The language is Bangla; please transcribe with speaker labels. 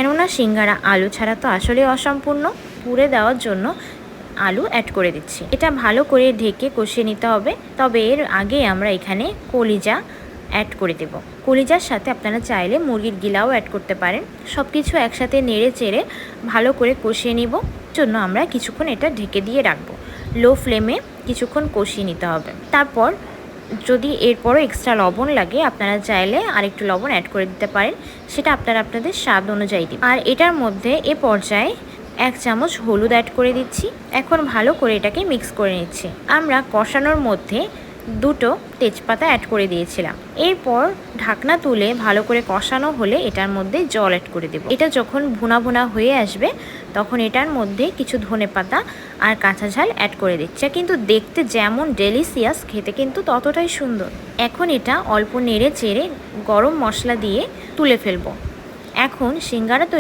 Speaker 1: কেননা সিঙ্গারা আলু ছাড়া তো আসলে অসম্পূর্ণ। পুরে দেওয়ার জন্য আলু অ্যাড করে দিচ্ছি। এটা ভালো করে ঢেকে কষিয়ে নিতে হবে। তবে এর আগে আমরা এখানে কলিজা অ্যাড করে দেব। কলিজার সাথে আপনারা চাইলে মুরগির গিলাও অ্যাড করতে পারেন। সব কিছু একসাথে নেড়ে চেড়ে ভালো করে কষিয়ে নিব। জন্য আমরা কিছুক্ষণ এটা ঢেকে দিয়ে রাখবো। লো ফ্লেমে কিছুক্ষণ কষিয়ে নিতে হবে। তারপর যদি এরপরও এক্সট্রা লবণ লাগে আপনারা চাইলে আরেকটু লবণ অ্যাড করে দিতে পারেন। সেটা আপনাদের স্বাদ অনুযায়ী দিন। আর এটার মধ্যে এ পর্যায়ে 1 চামচ হলুদ অ্যাড করে দিচ্ছি। এখন ভালো করে এটাকে মিক্স করে নিচ্ছি। আমরা কষানোর মধ্যে 2টো তেজপাতা অ্যাড করে দিয়েছিলাম। এরপর ঢাকনা তুলে ভালো করে কষানো হলে এটার মধ্যে জল অ্যাড করে দেব। এটা যখন ভুনা ভুনা হয়ে আসবে তখন এটার মধ্যে কিছু ধনেপাতা আর কাঁচা ঝাল অ্যাড করে দিচ্ছে। কিন্তু দেখতে যেমন ডেলিশিয়াস, খেতে কিন্তু ততটাই সুন্দর। এখন এটা অল্প নেড়ে চেড়ে গরম মশলা দিয়ে তুলে ফেলবো। এখন সিঙ্গারা